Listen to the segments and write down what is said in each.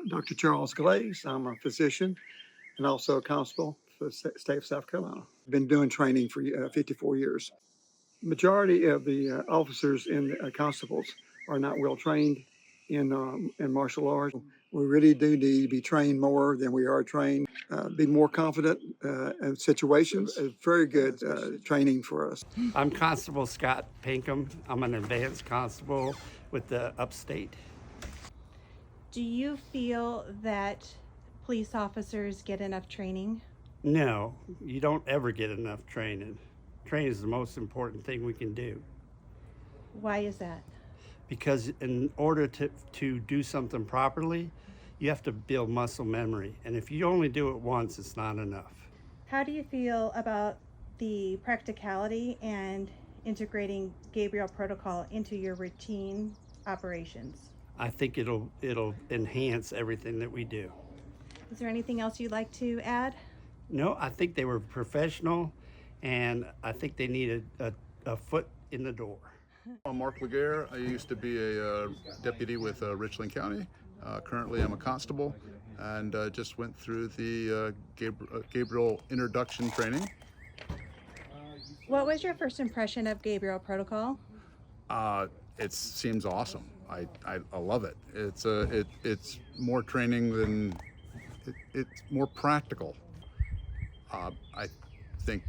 Dr. Charles Glaze. I'm a physician and also a constable for the state of South Carolina. I've been doing training for 54 years. Majority of the officers and constables are not well trained in martial arts. We really do need to be trained more than we are trained. Be more confident in situations. It's very good training for us. I'm Constable Scott Pinkham. I'm an advanced constable with the upstate. Do you feel that police officers get enough training? No, you don't ever get enough training. Training is the most important thing we can do. Why is that? Because in order to do something properly, you have to build muscle memory. And if you only do it once, it's not enough. How do you feel about the practicality and integrating Gabriel protocol into your routine operations? I think it'll enhance everything that we do. Is there anything else you'd like to add? No, I think they were professional, and I think they needed a foot in the door. I'm Mark Laguerre. I used to be a deputy with Richland County. Currently I'm a constable, and just went through the Gabriel introduction training. What was your first impression of Gabriel protocol? It seems awesome. I love it. It's more training than it's more practical. I think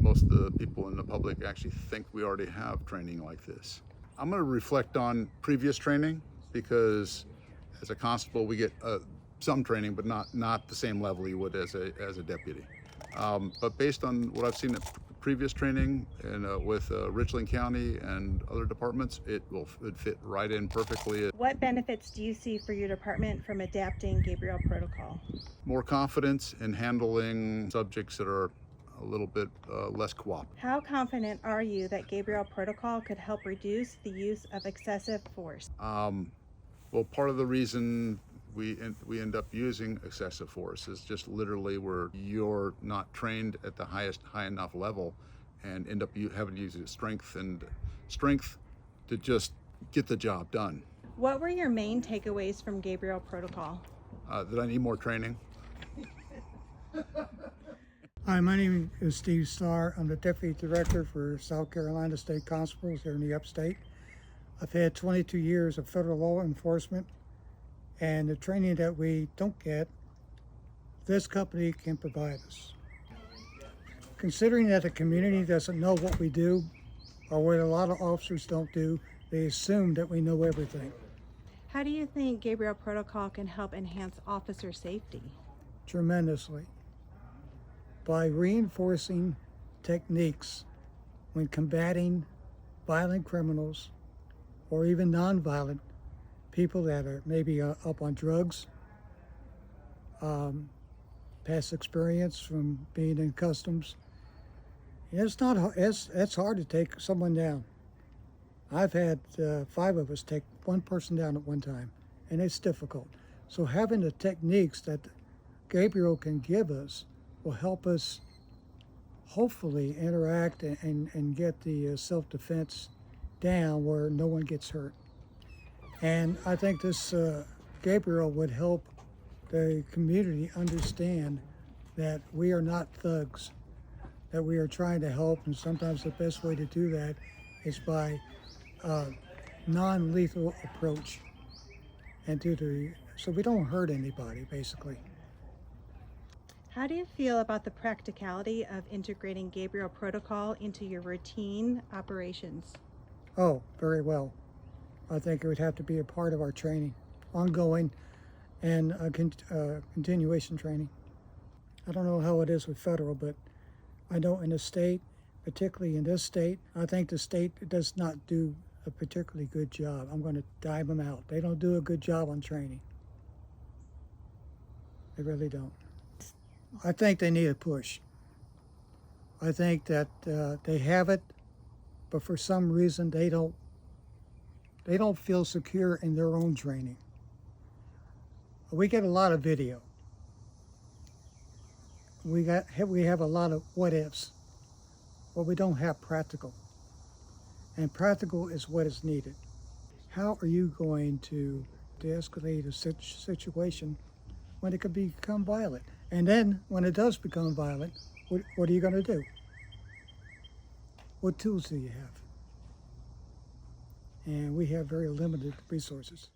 most of the people in the public actually think we already have training like this. I'm going to reflect on previous training, because as a constable we get some training, but not the same level you would as a deputy. But based on what I've seen at previous training and with Richland County and other departments, it would fit right in perfectly. What benefits do you see for your department from adapting Gabriel protocol? More confidence in handling subjects that are a little bit less cooperative. How confident are you that Gabriel protocol could help reduce the use of excessive force? Well, part of the reason we end up using excessive force is just literally where you're not trained at the high enough level, and end up having to use strength to just get the job done. What were your main takeaways from Gabriel protocol? That I need more training. Hi, my name is Steve Starr. I'm the Deputy Director for South Carolina State Constables here in the upstate. I've had 22 years of federal law enforcement, and the training that we don't get, this company can provide us. Considering that the community doesn't know what we do, or what a lot of officers don't do, they assume that we know everything. How do you think Gabriel protocol can help enhance officer safety? Tremendously. By reinforcing techniques when combating violent criminals or even nonviolent people that are maybe up on drugs, past experience from being in customs. It's hard to take someone down. I've had 5 of us take one person down at one time, and it's difficult. So having the techniques that Gabriel can give us will help us hopefully interact and get the self-defense down where no one gets hurt. And I think this Gabriel would help the community understand that we are not thugs, that we are trying to help, and sometimes the best way to do that is by non-lethal approach, and so we don't hurt anybody, basically. How do you feel about the practicality of integrating Gabriel protocol into your routine operations? Oh, very well. I think it would have to be a part of our training, ongoing and continuation training. I don't know how it is with federal, but I know in the state, particularly in this state, I think the state does not do a particularly good job. I'm going to dive them out. They don't do a good job on training. They really don't. I think they need a push. I think that they have it, but for some reason they don't feel secure in their own training. We get a lot of video. We have a lot of what ifs, but we don't have practical. And practical is what is needed. How are you going to de-escalate a situation when it could become violent. And then when it does become violent, what are you going to do? What tools do you have? And we have very limited resources.